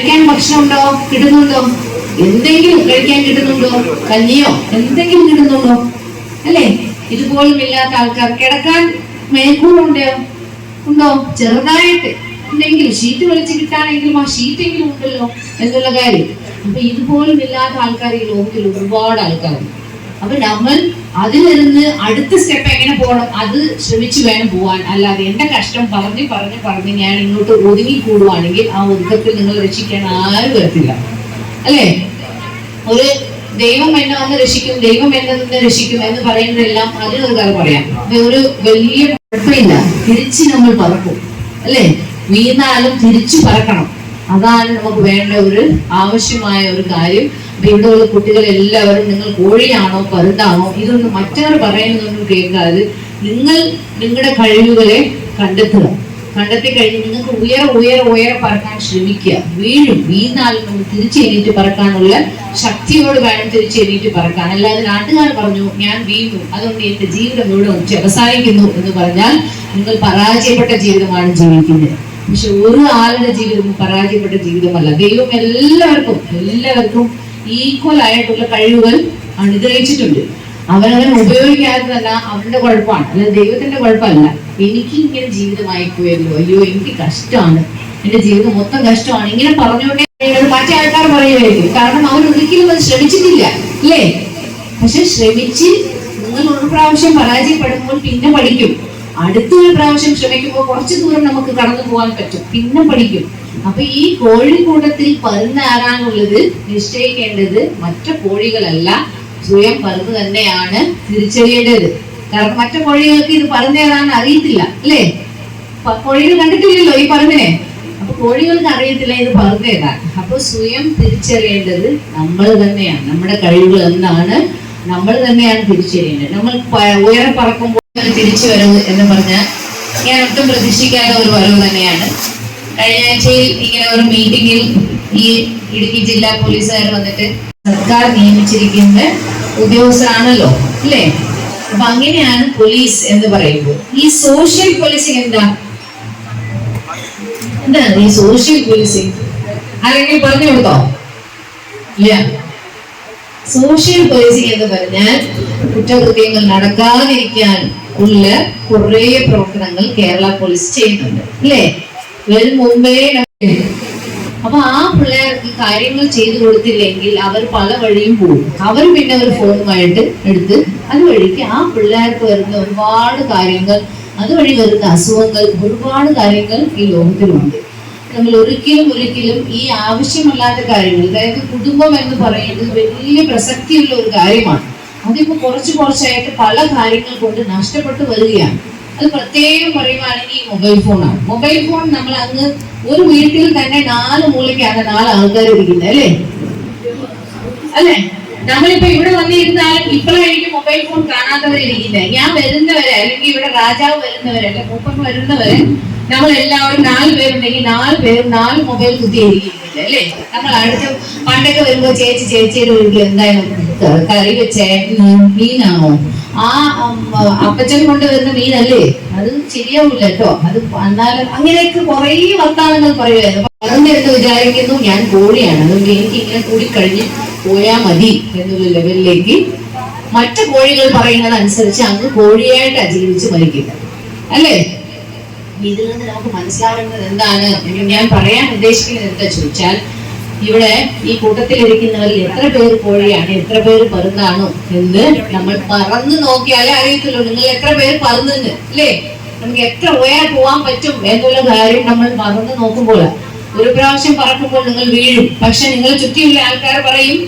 കഴിക്കാൻ ഭക്ഷണം ഉണ്ടോ? കിട്ടുന്നുണ്ടോ? എന്തെങ്കിലും കഴിക്കാൻ കിട്ടുന്നുണ്ടോ? കഞ്ഞിയോ എന്തെങ്കിലും കിട്ടുന്നുണ്ടോ? അല്ലേ? ഇതുപോലും ഇല്ലാത്ത ആൾക്കാർ കിടക്കാൻ മേൽക്കൂടുണ്ടോ? ഉണ്ടോ? ചെറുതായിട്ട് എന്തെങ്കിലും ഷീറ്റ് വലിച്ച് കിട്ടാണെങ്കിലും ആ ഷീറ്റെങ്കിലും ഉണ്ടല്ലോ എന്നുള്ള കാര്യം. അപ്പൊ ഇതുപോലും ഇല്ലാത്ത ആൾക്കാർ ഈ ലോകത്തിൽ ഒരുപാട് ആൾക്കാരുണ്ട്. അപ്പൊ നമ്മൾ അതിലിരുന്ന് അടുത്ത സ്റ്റെപ്പ് എങ്ങനെ പോകണം അത് ശ്രമിച്ചു വേണം പോവാൻ. അല്ലാതെ എന്റെ കഷ്ടം പറഞ്ഞ് ഞാൻ ഇങ്ങോട്ട് ഒതുങ്ങി കൂടുവാണെങ്കിൽ ആ ഒതുക്കത്തിൽ നിങ്ങൾ രക്ഷിക്കാൻ ആരും വരത്തില്ല. അല്ലേ? ഒരു ദൈവം എന്നെ വന്ന് രക്ഷിക്കും, ദൈവം എന്നെ നിന്ന് രക്ഷിക്കും എന്ന് പറയുന്നതെല്ലാം അതിനൊരു കഥ പറയാം. ഒരു വലിയ കുഴപ്പമില്ല, തിരിച്ച് നമ്മൾ പറക്കും. അല്ലേ? വീണാലും തിരിച്ചു പറക്കണം. അതാണ് നമുക്ക് വേണ്ട ഒരു ആവശ്യമായ ഒരു കാര്യം. ഇവിടെയുള്ള കുട്ടികൾ എല്ലാവരും നിങ്ങൾ കോഴിയാണോ പരുന്താണോ ഇതൊന്നും മറ്റവർ പറയുന്നതൊന്നും കേൾക്കാതെ നിങ്ങൾ നിങ്ങളുടെ കഴിവുകളെ കണ്ടെത്തി കഴിഞ്ഞ് നിങ്ങൾക്ക് ഉയരെ പറക്കാൻ ശ്രമിക്കുക. വീണാലും നമുക്ക് തിരിച്ചെണീറ്റ് പറക്കാനുള്ള ശക്തിയോട് വേണം തിരിച്ചെണീറ്റ് പറക്കാൻ. അല്ലാതെ നാട്ടുകാർ പറഞ്ഞു ഞാൻ വീണു അതുകൊണ്ട് എന്റെ ജീവിതം ഇവിടെ അവസാനിക്കുന്നു എന്ന് പറഞ്ഞാൽ നിങ്ങൾ പരാജയപ്പെട്ട ജീവിതമാണ് ജീവിക്കുന്നത്. പക്ഷെ ഒരു ആളുടെ ജീവിതം പരാജയപ്പെട്ട ജീവിതമല്ല. ദൈവം എല്ലാവർക്കും ഈക്വൽ ആയിട്ടുള്ള കഴിവുകൾ അനുഗ്രഹിച്ചിട്ടുണ്ട്. അവനവൻ ഉപയോഗിക്കാതെ തന്നെ അവന്റെ കുഴപ്പമാണ്, അല്ലാതെ ദൈവത്തിന്റെ കുഴപ്പമല്ല. എനിക്ക് ഇങ്ങനെ ജീവിതമായി പോയല്ലോ, അയ്യോ എനിക്ക് കഷ്ടമാണ്, എന്റെ ജീവിതം മൊത്തം കഷ്ടമാണ്, ഇങ്ങനെ പറഞ്ഞുകൊണ്ടേ മറ്റേ ആൾക്കാർ പറയുമായിരിക്കും. കാരണം അവർ ഒരിക്കലും അത് ശ്രമിച്ചിട്ടില്ല, അല്ലേ? പക്ഷെ ശ്രമിച്ച് നിങ്ങൾ ഒരു പ്രാവശ്യം പരാജയപ്പെടുമ്പോൾ പിന്നെ പഠിക്കും. അടുത്തൊരു പ്രാവശ്യം ശ്രമിക്കുമ്പോൾ കുറച്ചു ദൂരം നമുക്ക് കടന്നു പോകാൻ പറ്റും, പിന്നെ പഠിക്കും. അപ്പൊ ഈ കോഴിക്കൂട്ടത്തിൽ പരുന്നാറാനുള്ളത് നിശ്ചയിക്കേണ്ടത് മറ്റു കോഴികളല്ല, സ്വയം പരുന്ന് തന്നെയാണ് തിരിച്ചറിയേണ്ടത്. കാരണം മറ്റു കോഴികൾക്ക് ഇത് പരുന്നേറാൻ അറിയത്തില്ല, അല്ലേ? കോഴികൾ കണ്ടിട്ടില്ലല്ലോ ഈ പരുന്നിനെ. അപ്പൊ കോഴികൾക്ക് അറിയത്തില്ല ഇത് പരുന്നേറാൻ. അപ്പൊ സ്വയം തിരിച്ചറിയേണ്ടത് നമ്മൾ തന്നെയാണ്. നമ്മുടെ കഴിവുകൾ എന്താണ് നമ്മൾ തന്നെയാണ് തിരിച്ചറിയേണ്ടത്. നമ്മൾ ഉയരെ പറക്കുമ്പോൾ തിരിച്ചു വരവ് എന്ന് പറഞ്ഞാൽ ഞാൻ ഒട്ടും പ്രതീക്ഷിക്കാത്ത ഒരു വരവ് തന്നെയാണ്. കഴിഞ്ഞ ആഴ്ചയിൽ ഇങ്ങനെ ഒരു മീറ്റിംഗിൽ ഈ ഇടുക്കി ജില്ലാ പോലീസുകാർ വന്നിട്ട് സർക്കാർ നിയമിച്ചിരിക്കുന്ന ഉദ്യോഗസ്ഥരാണല്ലോ, അല്ലേ? അപ്പൊ അങ്ങനെയാണ് പോലീസ് എന്ന് പറയുമ്പോൾ ഈ സോഷ്യൽ പോലീസിങ് എന്താണ് ഈ സോഷ്യൽ പോലീസിങ്? അല്ലെങ്കിൽ പറഞ്ഞു കൊടുത്തോ? ഇല്ല. സോഷ്യൽ പോലീസിങ് എന്ന് പറഞ്ഞാൽ കുറ്റകൃത്യങ്ങൾ നടക്കാതിരിക്കാൻ ഉള്ള കുറെ പ്രവർത്തനങ്ങൾ കേരള പോലീസ് ചെയ്യുന്നുണ്ട്, അല്ലേ? വരും മുമ്പേ. അപ്പൊ ആ പിള്ളേർക്ക് കാര്യങ്ങൾ ചെയ്തു കൊടുത്തില്ലെങ്കിൽ അവർ പല വഴിയും പോകും. അവർ പിന്നെ ഒരു ഫോണുമായിട്ട് എടുത്ത് അതുവഴിക്ക് ആ പിള്ളേർക്ക് വരുന്ന ഒരുപാട് കാര്യങ്ങൾ, അതുവഴി വരുന്ന അസുഖങ്ങൾ, ഒരുപാട് കാര്യങ്ങൾ ഈ ലോകത്തിലുണ്ട്. നമ്മൾ ഒരിക്കലും ഈ ആവശ്യമല്ലാത്ത കാര്യങ്ങൾ, അതായത് കുടുംബം എന്ന് പറയുന്നത് വലിയ പ്രസക്തിയുള്ള ഒരു കാര്യമാണ്. അതിപ്പോ കുറച്ചായിട്ട് പല കാര്യങ്ങൾ കൊണ്ട് നഷ്ടപ്പെട്ടു വരികയാണ്. അത് പ്രത്യേകം പറയുവാണെങ്കിൽ മൊബൈൽ ഫോണാണ്. മൊബൈൽ ഫോൺ നമ്മൾ അങ്ങ് ഒരു വീട്ടിൽ തന്നെ 4 മൂലയ്ക്കാണ് 4 ആൾക്കാർ ഇരിക്കുന്നത്, അല്ലേ? നമ്മളിപ്പോ ഇവിടെ വന്നിരുന്നാലും ഇപ്പോഴായിരിക്കും മൊബൈൽ ഫോൺ കാണാത്തവരിരിക്കുന്നത്. ഞാൻ വരുന്നവരെ, അല്ലെങ്കിൽ ഇവിടെ രാജാവ് വരുന്നവരെ, അല്ലെ മൂപ്പൻ വരുന്നവരെ നമ്മൾ എല്ലാവരും 4 പേരുണ്ടെങ്കിൽ 4 പേരും 4 മൊബൈൽ കുത്തിയിരിക്കുന്നില്ല, അല്ലേ? നമ്മൾ അടുത്ത് പണ്ടൊക്കെ വരുമ്പോ ചേച്ചിയുടെ വീട്ടിൽ എന്തായാലും കറി വെച്ചേ മീനാണോ, ആ അപ്പച്ചൻ കൊണ്ടുവരുന്ന മീനല്ലേ, അത് ശരിയാവില്ല കേട്ടോ. അത് എന്നാലും അങ്ങനെയൊക്കെ കുറെ വർത്താനങ്ങൾ പറയുമായിരുന്നു. പറഞ്ഞെടുത്ത് വിചാരിക്കുന്നു ഞാൻ കോഴിയാണ്, അതുകൊണ്ട് എനിക്ക് ഇങ്ങനെ കൂടി കഴിഞ്ഞ് പോയാൽ മതി എന്നുള്ള ലെവലിലേക്ക് മറ്റു കോഴികൾ പറയുന്നത് അനുസരിച്ച് അങ്ങ് കോഴിയായിട്ട് ജീവിച്ച് മരിക്കുന്നത്, അല്ലേ? ഇതിൽ നിന്ന് നമുക്ക് മനസ്സിലാവേണ്ടത് എന്താണ്? ഞാൻ പറയാൻ ഉദ്ദേശിക്കുന്നത് എന്താ ചോദിച്ചാൽ, ഇവിടെ ഈ കൂട്ടത്തിലിരിക്കുന്നവരിൽ എത്ര പേര് കോഴിയാണ്, എത്ര പേര് പരുന്നാണോ എന്ന് നമ്മൾ പറന്ന് നോക്കിയാലേ അറിയത്തുള്ളൂ. നിങ്ങൾ എത്ര പേര് പരുന്നെന്ന്, അല്ലേ? നമുക്ക് എത്ര ഉയരെ പോകാൻ പറ്റും എന്നുള്ള കാര്യം നമ്മൾ പറന്ന് നോക്കുമ്പോൾ, ഒരു പ്രാവശ്യം പറക്കുമ്പോൾ നിങ്ങൾ വീഴും. പക്ഷെ നിങ്ങൾ ചുറ്റിയുള്ള ആൾക്കാർ പറയും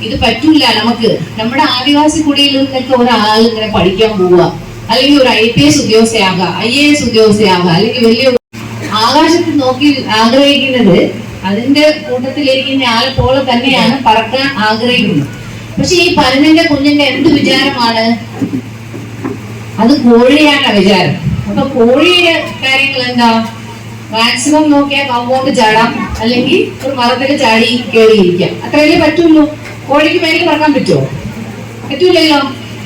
ഇത് പറ്റൂല, നമുക്ക് നമ്മുടെ ആദിവാസി കുടിയിൽ നിന്നൊക്കെ ഒരാൾ ഇങ്ങനെ പഠിക്കാൻ പോവുക, അല്ലെങ്കിൽ ഒരു IPS ഉദ്യോഗസ്ഥയാകാം, IAS ഉദ്യോഗസ്ഥയാകാം, അല്ലെങ്കിൽ വലിയ ആകാശത്തിൽ നോക്കി ആഗ്രഹിക്കുന്നത് അതിന്റെ കൂട്ടത്തിലിരിക്കുന്ന ആളെ പോലെ തന്നെയാണ് പറക്കാൻ ആഗ്രഹിക്കുന്നത്. പക്ഷെ ഈ പരുന്നിന്റെ കുഞ്ഞിന്റെ എന്ത് വിചാരമാണ്? അത് കോഴിയാണ് വിചാരം. അപ്പൊ കോഴിയുടെ കാര്യങ്ങൾ എന്താ? മാക്സിമം നോക്കിയാൽ കമ്പൗണ്ട് ചാടാം, അല്ലെങ്കിൽ ഒരു മരത്തിൽ ചാടി കയറിയിരിക്കാം, അത്രയല്ലേ പറ്റുള്ളൂ. കോഴിക്ക് മേലിൽ പറക്കാൻ പറ്റുമോ? പറ്റൂലല്ലോ.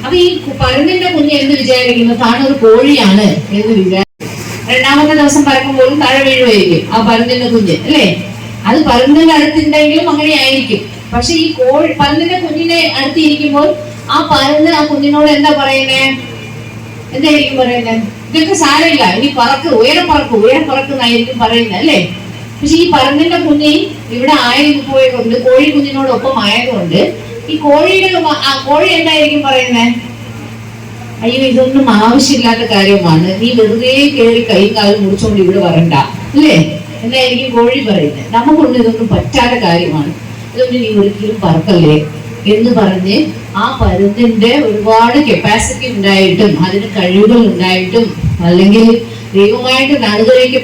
അപ്പൊ ഈ പരുന്നിന്റെ കുഞ്ഞ് എന്ന് വിചാരിക്കുന്നു താനൊരു കോഴിയാണ് എന്ന് വിചാരിക്കും. രണ്ടാമത്തെ ദിവസം പറക്കുമ്പോഴും താഴെ വീഴുമായിരിക്കും ആ പരുന്നിന്റെ കുഞ്ഞ്, അല്ലേ? അത് പരുന്തിന്റെ അടുത്തുണ്ടെങ്കിലും അങ്ങനെ ആയിരിക്കും. പക്ഷെ ഈ പരുന്തിന്റെ കുഞ്ഞിനെ അടുത്തിരിക്കുമ്പോൾ ആ പരുന്ത് ആ കുഞ്ഞിനോട് എന്താ പറയുന്നേ? എന്തായിരിക്കും പറയുന്നത്? ഇതൊക്കെ സാരമില്ല, ഇനി ഉയരം പറക്കുന്നായിരിക്കും പറയുന്നത് അല്ലേ? പക്ഷെ ഈ പരുന്തിന്റെ കുഞ്ഞി ഇവിടെ പോയതുകൊണ്ട് കോഴി കുഞ്ഞിനോടൊപ്പം ആയതുകൊണ്ട് ഈ കോഴി എന്തായിരിക്കും പറയുന്നത്? അയ്യോ, ഇതൊന്നും ആവശ്യമില്ലാത്ത കാര്യമാണ്, നീ വെറുതെ കയറി കൈ കാലം മുറിച്ചോണ്ട് ഇവിടെ വരണ്ട അല്ലേ എന്നായിരിക്കും കോഴി പറയുന്നത്. നമുക്കൊണ്ട് ഇതൊന്നും പറ്റാത്ത കാര്യമാണ്, ഇതൊന്നും നീ ഒരിക്കലും പറക്കല്ലേ എന്ന് പറഞ്ഞ് ആ പരുന്തിന്റെ ഒരുപാട് കപ്പാസിറ്റി ഉണ്ടായിട്ടും അതിന് കഴിവുകൾ ഉണ്ടായിട്ടും അല്ലെങ്കിൽ ദൈവമായിട്ട് അനുഗ്രഹിക്കപ്പെട്ട